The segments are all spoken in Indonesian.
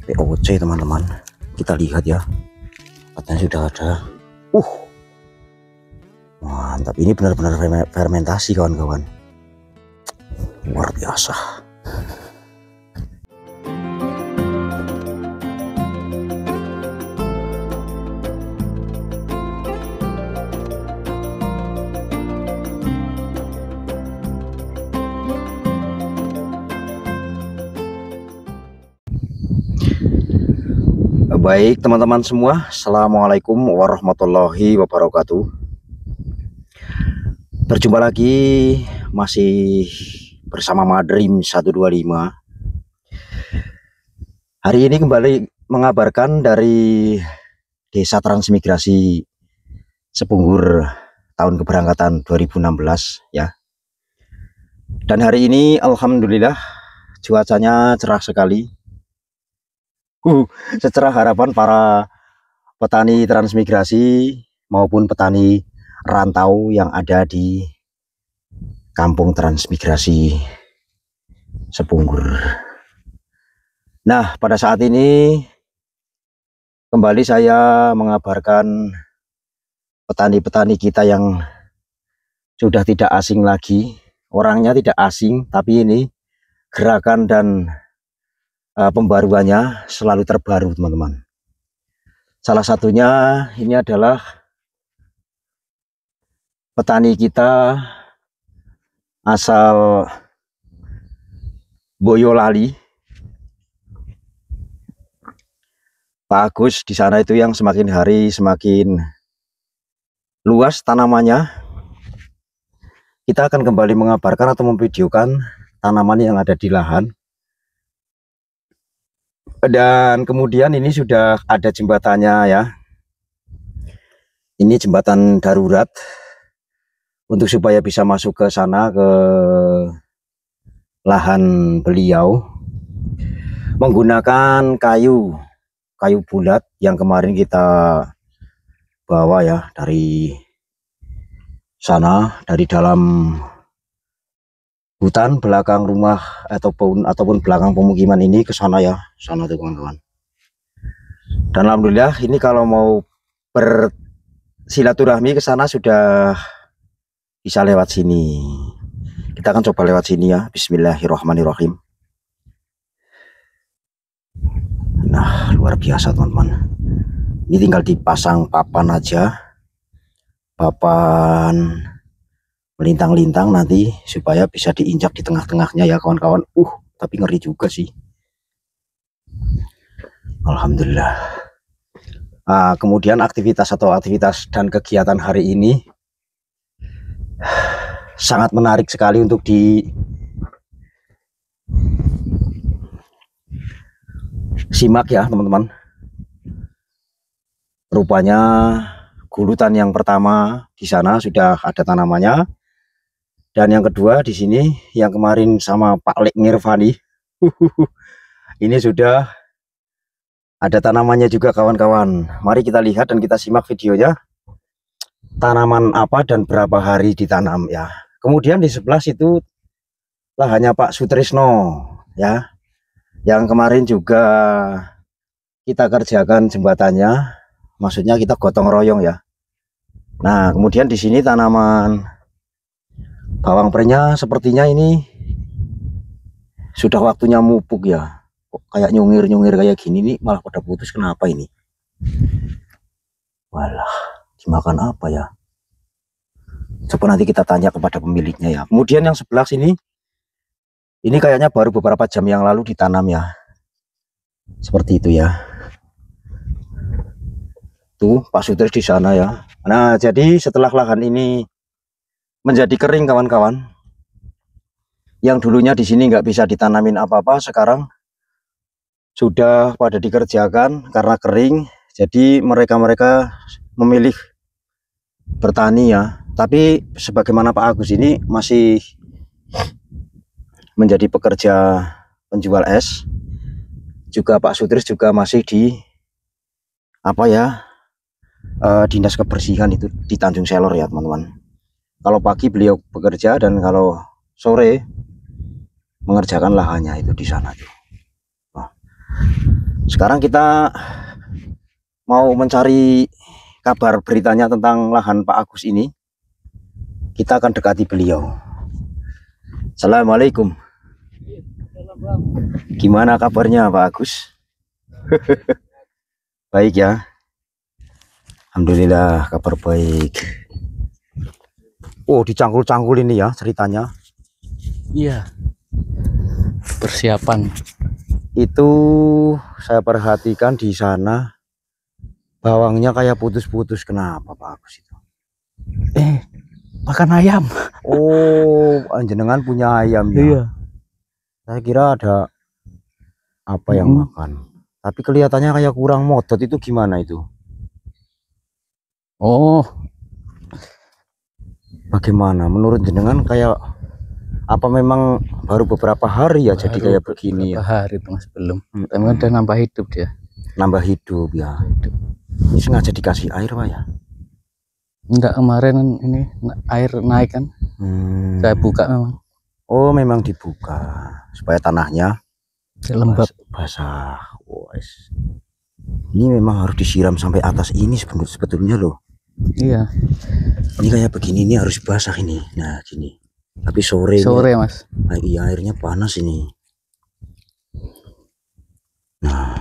POC teman-teman. Kita lihat ya, katanya sudah ada. Mantap, ini benar-benar fermentasi kawan-kawan, luar biasa. Baik teman-teman semua, assalamualaikum warahmatullahi wabarakatuh. Berjumpa lagi masih bersama Madrim 125. Hari ini kembali mengabarkan dari Desa Transmigrasi Sepunggur tahun keberangkatan 2016 ya. Dan hari ini alhamdulillah cuacanya cerah sekali. Secerah harapan para petani transmigrasi maupun petani rantau yang ada di kampung transmigrasi Sepunggur. Nah, pada saat ini kembali saya mengabarkan petani-petani kita yang sudah tidak asing lagi, orangnya tidak asing, tapi ini gerakan dan pembaruannya selalu terbaru teman-teman. Salah satunya ini adalah petani kita asal Boyolali, Pak Agus. Di sana itu yang semakin hari semakin luas tanamannya. Kita akan kembali mengabarkan atau memvideokan tanaman yang ada di lahan. Dan kemudian ini sudah ada jembatannya ya. Ini jembatan darurat untuk supaya bisa masuk ke sana, ke lahan beliau, menggunakan kayu bulat yang kemarin kita bawa ya dari sana, dari dalam hutan belakang rumah ataupun belakang pemukiman ini ke sana ya, sana tuh kawan-kawan. Dan alhamdulillah ini kalau mau bersilaturahmi ke sana sudah bisa lewat sini. Kita akan coba lewat sini ya. Bismillahirrahmanirrahim. Nah, luar biasa teman-teman. Ini tinggal dipasang papan aja, papan melintang-lintang nanti supaya bisa diinjak di tengah-tengahnya ya kawan-kawan. Tapi ngeri juga sih. Alhamdulillah. Kemudian aktivitas dan kegiatan hari ini sangat menarik sekali untuk disimak ya teman-teman. Rupanya gulutan yang pertama di sana sudah ada tanamannya. Dan yang kedua di sini yang kemarin sama Pak Lek Nirvani, ini sudah ada tanamannya juga kawan-kawan. Mari kita lihat dan kita simak videonya. Tanaman apa dan berapa hari ditanam ya. Kemudian di sebelah situ lahannya Pak Sutrisno ya, yang kemarin juga kita kerjakan jembatannya, maksudnya kita gotong royong ya. Nah, kemudian di sini tanaman bawang prenya sepertinya ini sudah waktunya mupuk ya. Kok kayak nyungir kayak gini nih, malah pada putus, kenapa ini? Walah, dimakan apa ya? Coba nanti kita tanya kepada pemiliknya ya. Kemudian yang sebelah sini, ini kayaknya baru beberapa jam yang lalu ditanam ya. Seperti itu ya. Tuh Pak Sutris di sana ya. Nah, jadi setelah lahan ini menjadi kering kawan-kawan, yang dulunya di sini nggak bisa ditanamin apa-apa, sekarang sudah pada dikerjakan karena kering. Jadi mereka memilih bertani ya. Tapi sebagaimana Pak Agus ini masih menjadi pekerja penjual es, juga Pak Sutris juga masih di dinas kebersihan itu di Tanjung Selor ya teman-teman. Kalau pagi beliau bekerja dan kalau sore mengerjakan lahannya itu di sana tuh. Sekarang kita mau mencari kabar beritanya tentang lahan Pak Agus ini. Kita akan dekati beliau. Assalamualaikum. Gimana kabarnya Pak Agus? Baik ya. Alhamdulillah kabar baik. Oh, dicangkul-cangkul ini ya ceritanya. Iya. Persiapan. Itu saya perhatikan di sana bawangnya kayak putus-putus. Kenapa Pak Agus itu? Makan ayam. Oh, jenengan punya ayam ya? Iya. Saya kira ada apa yang makan. Tapi kelihatannya kayak kurang modot, itu gimana itu? Oh. Bagaimana? Menurut jenengan kayak apa, memang baru beberapa hari ya jadi kayak begini ya? Hari itu Mas, belum. Tapi udah nambah hidup dia. Nambah hidup ya. Ini sengaja dikasih air Pak ya? Enggak, kemarin ini air naik kan. Saya buka memang. Oh, memang dibuka supaya tanahnya lembab, basah. Wes. Ini memang harus disiram sampai atas ini sebetulnya loh. Iya. Ini kayak begini, ini harus basah ini. Nah, gini. Tapi sore Mas. Nah, iya, airnya panas ini. Nah,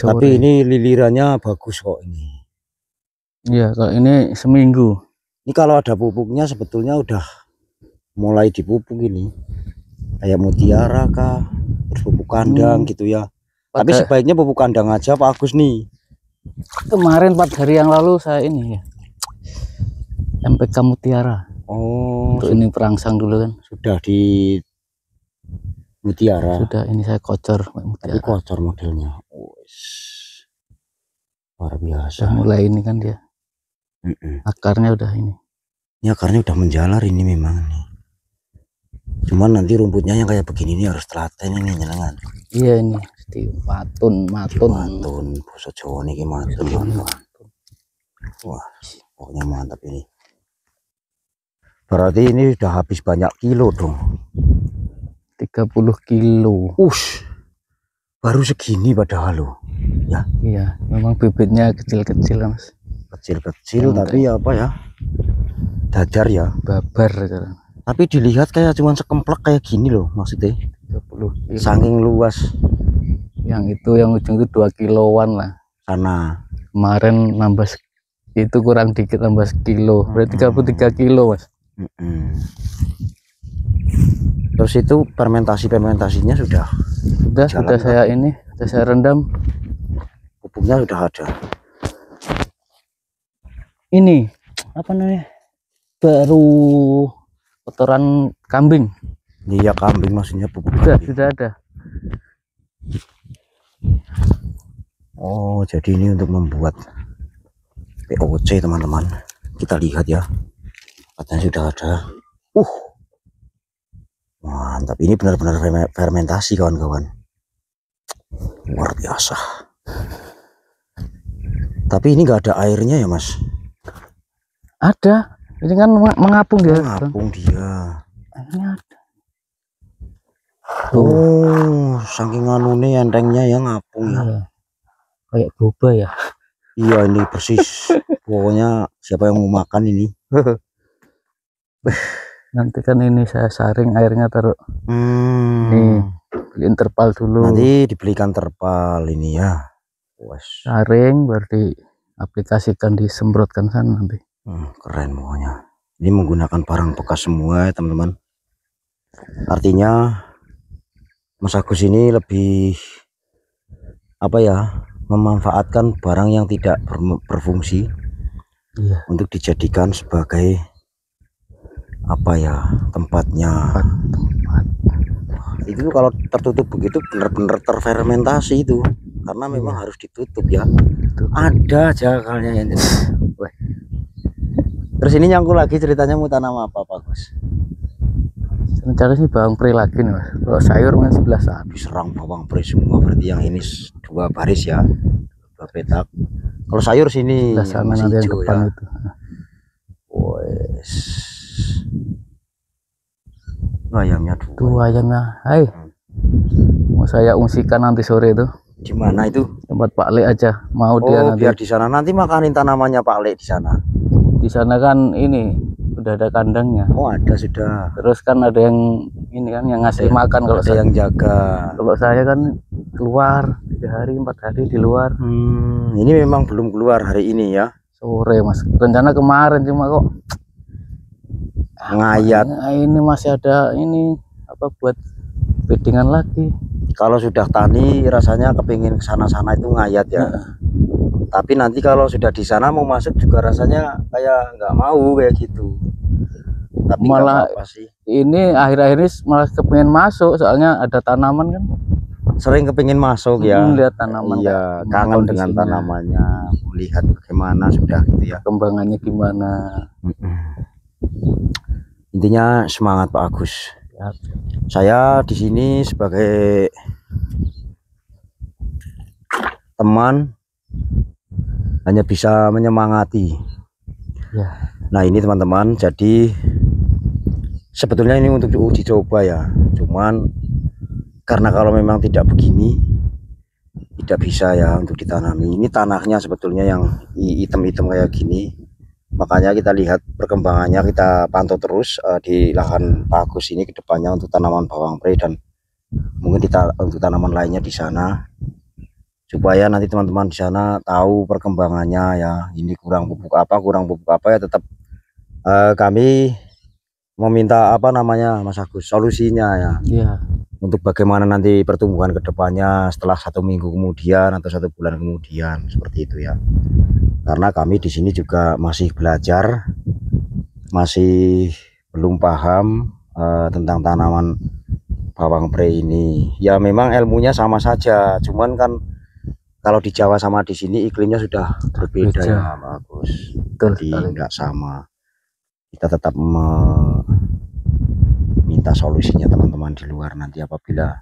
tapi ini lilirannya bagus kok ini. Iya, kalau ini seminggu. Ini kalau ada pupuknya sebetulnya udah mulai dipupuk ini, kayak mutiara kah, terus pupuk kandang gitu ya. Tapi sebaiknya pupuk kandang aja Pak Agus nih. Kemarin 4 hari yang lalu saya ini ya, MPK Mutiara. Oh, untuk ini perangsang dulu kan. Sudah di mutiara. Sudah, ini saya kocor Tapi mutiara. kocor modelnya. Luar biasa. Sudah mulai ini kan dia. Akarnya udah ini. Ya, akarnya udah menjalar ini memang nih. Cuman nanti rumputnya yang kayak begini ini harus telaten ini jenengan. Iya, ini di matun. Basa Jawa niki matun. Wah, pokoknya mantap ini. Berarti ini sudah habis banyak kilo dong. 30 kilo. Baru segini padahal loh. Ya. Iya, memang bibitnya kecil-kecil Mas. Kecil-kecil tapi apa ya? Dajar ya. Babar. Tapi dilihat kayak cuman sekemplek kayak gini loh maksudnya. 30 kilo. Saking luas. Yang itu yang ujung itu 2 kiloan lah. Sana. Kemarin nambah itu kurang dikit, nambah sekilo. Berarti 33 kilo Mas. Terus itu fermentasinya sudah saya ini, sudah saya rendam. Pupuknya sudah ada. Ini apa namanya? Baru kotoran kambing. Iya, kambing maksudnya pupuk. Sudah ada. Oh, jadi ini untuk membuat POC teman-teman. Kita lihat ya. Katanya sudah ada. Mantap. Ini benar-benar fermentasi kawan-kawan. Luar biasa. Tapi ini nggak ada airnya ya Mas? Ada. Ini kan mengapung dia. Mengapung dia. Ini ada. Oh, saking anune entengnya ya ngapung ya. Kayak boba ya. Iya, ini persis. Pokoknya siapa yang mau makan ini. Nanti kan ini saya saring airnya, taruh nih, beliin terpal dulu. Nanti dibelikan terpal ini ya. Saring baru diaplikasikan, disemprotkan sana nanti. Keren pokoknya. Ini menggunakan barang bekas semua ya teman-teman. Artinya Mas Agus ini lebih apa ya, memanfaatkan barang yang tidak berfungsi untuk dijadikan sebagai apa ya, tempatnya. Itu kalau tertutup begitu benar-benar terfermentasi itu, karena memang harus ditutup ya. Ada aja kalnya yang terus ini nyangkul lagi ceritanya mau tanam apa Pak Gus? Rencana sih bawang pre lagi nih Mas. Kalau sayur kan sebelah sana. Diserang bawang pre semua, berarti yang ini 2 baris ya, 2 petak. Kalau sayur sini sama nanti yang depan ya. Itu. Wes. Ayamnya 2. Tuh ayamnya. Hai. Mau saya ungsikan nanti sore itu. Di mana itu? Tempat Pak Le aja. Mau dia Oh, nanti. biar di sana nanti makanin tanamannya Pak Le di sana. Di sana kan ini udah ada kandangnya. Oh, ada sudah. Terus kan ada yang ini kan yang ngasih makan kalau ada yang jaga. Kalau saya kan keluar 3 hari 4 hari di luar. Ini memang belum keluar hari ini ya. Sore Mas. Rencana kemarin cuma kok ngayat. Nah, ini masih ada ini apa buat beddingan lagi. Kalau sudah tani rasanya kepingin ke sana-sana itu ngayat ya. Tapi nanti kalau sudah di sana mau masuk juga rasanya kayak nggak mau kayak gitu. Tapi malah apa sih. Ini akhir-akhir ini malah kepingin masuk soalnya ada tanaman kan. Sering kepingin masuk ya. Lihat tanaman. Iya, kangen dengan tanamannya. Lihat bagaimana sudah gitu ya. Perkembangannya gimana. Intinya semangat Pak Agus. Ya. Saya di sini sebagai teman hanya bisa menyemangati. Ya. Nah ini teman-teman, jadi sebetulnya ini untuk uji coba ya. Cuman karena kalau memang tidak begini tidak bisa ya untuk ditanami. Ini tanahnya sebetulnya yang hitam-hitam kayak gini. Makanya kita lihat perkembangannya, kita pantau terus di lahan Pak Agus ini ke depannya untuk tanaman bawang prei dan mungkin untuk tanaman lainnya di sana, supaya nanti teman-teman di sana tahu perkembangannya ya. Ini kurang pupuk apa ya, tetap kami meminta apa namanya Mas Agus solusinya ya. Iya. Untuk bagaimana nanti pertumbuhan ke depannya setelah 1 minggu kemudian atau 1 bulan kemudian, seperti itu ya. Karena kami di sini juga masih belajar, masih belum paham tentang tanaman bawang prei ini. Ya memang ilmunya sama saja, cuman kan kalau di Jawa sama di sini iklimnya sudah berbeda ya Pak Agus. Jadi nggak sama. Kita tetap minta solusinya teman-teman di luar nanti apabila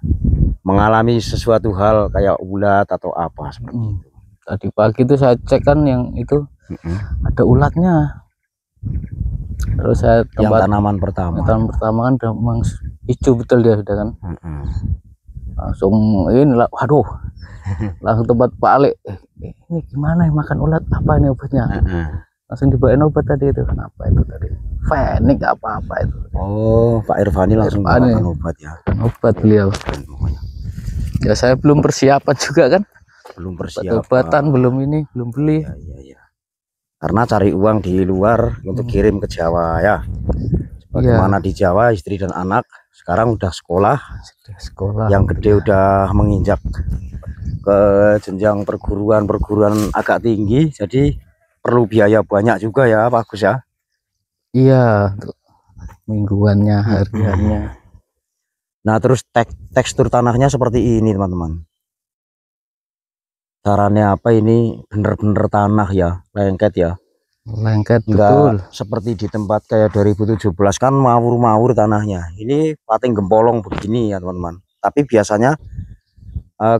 mengalami sesuatu hal kayak ulat atau apa seperti itu. Tadi pagi itu saya cek kan yang itu ada ulatnya. Terus saya yang tanaman pertama kan udah memang hijau betul dia sudah kan. Langsung ini lah, waduh. Langsung tempat Pak Ale. Ini gimana ya makan ulat, apa ini obatnya? Langsung dibawain obat tadi itu. Kenapa itu tadi? Fenik apa-apa itu. Oh, Pak Irvani langsung bawakan obat ya. Obat beliau. Ya saya belum persiapan juga kan. Belum persiapan. Obatan belum ini, belum beli. Ya. Karena cari uang di luar untuk kirim ke Jawa ya. Bagaimana di Jawa istri dan anak sekarang udah sekolah. Yang gede udah menginjak ke jenjang perguruan agak tinggi, jadi perlu biaya banyak juga ya Pak Agus ya. Iya, untuk mingguannya, hariannya. Nah terus tekstur tanahnya seperti ini teman-teman. Caranya apa ini, bener-bener tanah ya, lengket ya. Lengket betul. Seperti di tempat kayak 2017 kan mawur-mawur tanahnya. Ini pating gempolong begini ya teman-teman. Tapi biasanya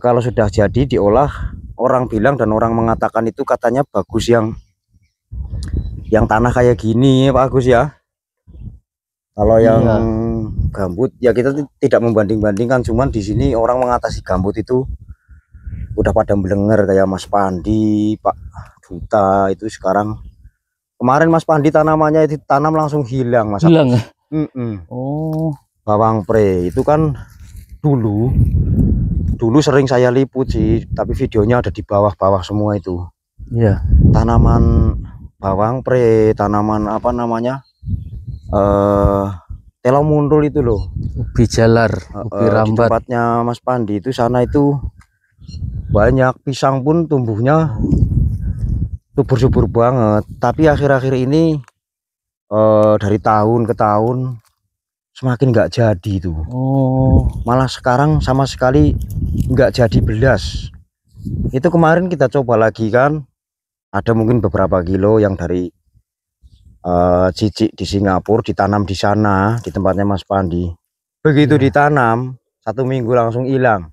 kalau sudah jadi diolah, orang bilang dan orang mengatakan itu katanya bagus yang tanah kayak gini Pak Agus ya. Kalau yang gambut ya kita tidak membanding-bandingkan, cuman di sini orang mengatasi gambut itu udah pada belenger kayak Mas Pandi, Pak Duta itu sekarang. Kemarin Mas Pandi tanamannya itu tanam langsung hilang Mas. Hilang. Oh, bawang prei itu kan dulu sering saya liput sih, tapi videonya ada di bawah semua itu. Iya. Tanaman bawang prei, tanaman apa namanya? Telo mundul itu loh. Ubi jalar, ubi rambat. Di tempatnya Mas Pandi itu sana itu banyak, pisang pun tumbuhnya subur-subur banget. Tapi akhir-akhir ini dari tahun ke tahun semakin nggak jadi tuh. Oh, malah sekarang sama sekali nggak jadi belas. Itu kemarin kita coba lagi kan, ada mungkin beberapa kilo yang dari cicik di Singapura ditanam di sana di tempatnya Mas Pandi. Begitu ditanam 1 minggu langsung hilang.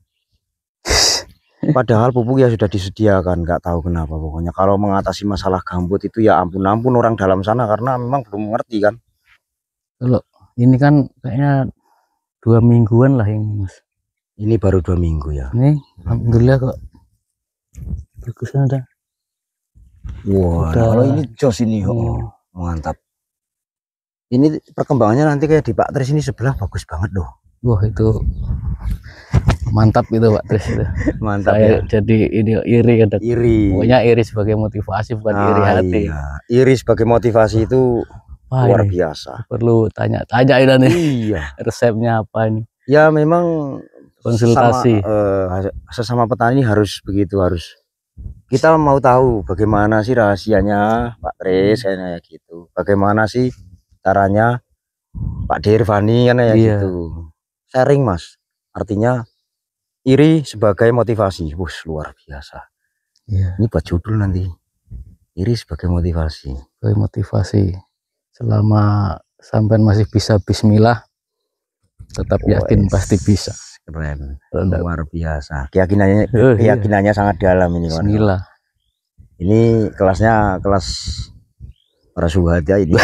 Padahal pupuk ya sudah disediakan, nggak tahu kenapa. Pokoknya kalau mengatasi masalah gambut itu ya ampun-ampun orang dalam sana, karena memang belum mengerti kan. Kalau ini kan kayaknya 2 mingguan lah ini Mas. Ini baru 2 minggu ya. Ini alhamdulillah kok bagusnya ada. Wah, Udah. kalau ini jos ini, oh, mantap. Ini perkembangannya nanti kayak di Pak Tris ini sebelah bagus banget loh. Wah itu mantap gitu Pak Tris itu. Mantap Saya ya. jadi ini iri kadang. Iri. Pokoknya iri sebagai motivasi bukan iri hati. Iya. Iri sebagai motivasi itu Wah, luar ini biasa. perlu tanya-tanya ini nih. Iya. Resepnya apa ini? Ya memang Konsultasi. sesama petani harus begitu, harus kita mau tahu bagaimana sih rahasianya Pak Tris kayak gitu. Bagaimana sih caranya Pak Dirvani kan ya Iya. gitu. Sharing Mas. Artinya iri sebagai motivasi. Wush, luar biasa. Iya. Ini buat judul nanti. Iri sebagai motivasi. Sebagai motivasi. Selama sampean masih bisa bismillah, tetap yakin pasti bisa. Keren. Rendah. Luar biasa. Keyakinannya Iya. keyakinannya sangat dalam ini kawan. Bismillah. Ini kelasnya kelas para suhad ya ini.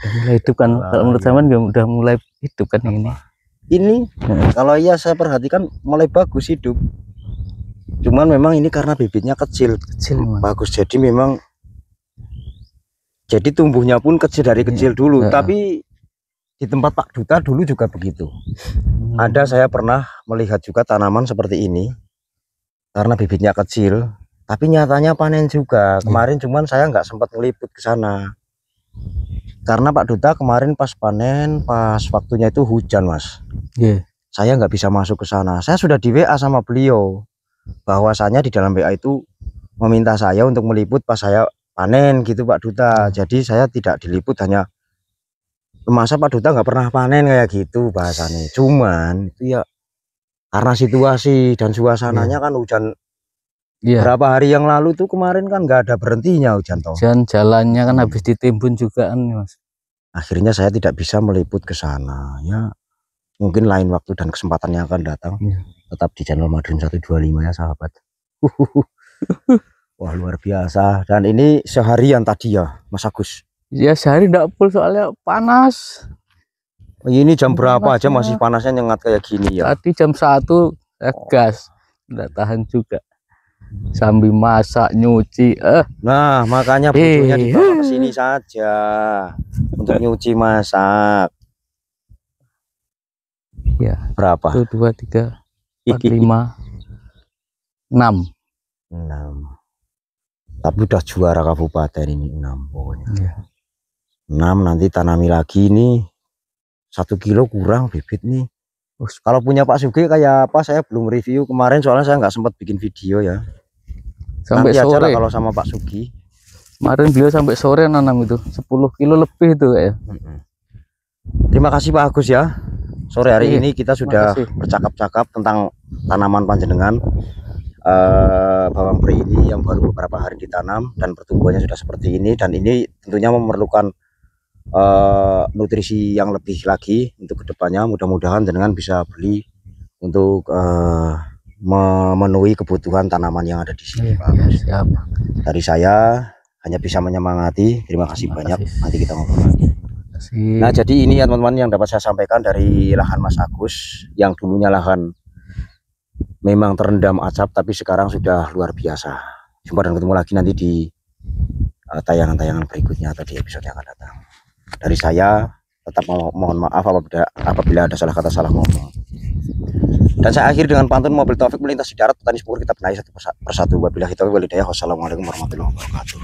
Udah mulai hidup kan. Kalau menurut sampean udah mulai hidup kan ini. Ini kalau iya saya perhatikan mulai bagus hidup. Cuman memang ini karena bibitnya kecil Kecil, bagus, jadi memang jadi tumbuhnya pun kecil dari kecil dulu. Tapi di tempat Pak Duta dulu juga begitu. Ada saya pernah melihat juga tanaman seperti ini karena bibitnya kecil, tapi nyatanya panen juga. Kemarin cuman saya nggak sempat ngeliput ke sana karena Pak Duta kemarin pas panen, pas waktunya itu hujan Mas. Saya nggak bisa masuk ke sana. Saya sudah di WA sama beliau bahwasanya di dalam WA itu meminta saya untuk meliput pas saya panen gitu Pak Duta. Jadi saya tidak diliput, hanya masa Pak Duta nggak pernah panen kayak gitu bahasanya. Cuman itu ya karena situasi dan suasananya kan hujan. Berapa hari yang lalu tuh kemarin kan nggak ada berhentinya hujan toh. Hujan, jalannya kan habis ditimbun juga kan Mas. Akhirnya saya tidak bisa meliput ke sana ya. Mungkin lain waktu dan kesempatan yang akan datang. Tetap di channel Madrim 125 ya sahabat. Wah luar biasa. Dan ini seharian tadi ya Mas Agus. Ya sehari enggak full soalnya panas. Ini jam berapa aja masih panasnya nyengat kayak gini ya. Tadi jam 1 gas. Enggak tahan juga. Sambil masak, nyuci. Nah makanya butuhnya dibawa ke sini saja untuk nyuci masak. Ya. Berapa? 1, 2, 3, 4, 5, 6. 6. Tapi udah juara kabupaten ini 6 pokoknya. 6 nanti tanami lagi nih 1 kilo kurang bibit nih. Kalau punya Pak Sugi kayak apa saya belum review kemarin soalnya saya nggak sempat bikin video ya. Sampai nanti sore aja lah kalau sama Pak Sugi. Kemarin beliau sampai sore nanam itu 10 kilo lebih itu ya. Terima kasih Pak Agus ya. Sore hari ini kita sudah bercakap-cakap tentang tanaman panjenengan. Bawang peri ini yang baru beberapa hari ditanam dan pertumbuhannya sudah seperti ini, dan ini tentunya memerlukan nutrisi yang lebih lagi untuk kedepannya. Mudah-mudahan dengan bisa beli untuk memenuhi kebutuhan tanaman yang ada di sini Pak. Siap. Dari saya hanya bisa menyemangati. Terima kasih banyak. Nanti kita ngobrol lagi. Nah jadi ini ya teman-teman yang dapat saya sampaikan dari lahan Mas Agus yang dulunya lahan memang terendam asap tapi sekarang sudah luar biasa. Jumpa dan ketemu lagi nanti di tayangan-tayangan berikutnya atau di episode yang akan datang. Dari saya tetap mohon maaf apabila ada salah kata, salah ngomong. Dan saya akhiri dengan pantun mobil Taufik melintas di darat, petani sepur kita benahi satu persatu. Wabillahi taufiq wal hidayah. Wassalamualaikum warahmatullahi wabarakatuh.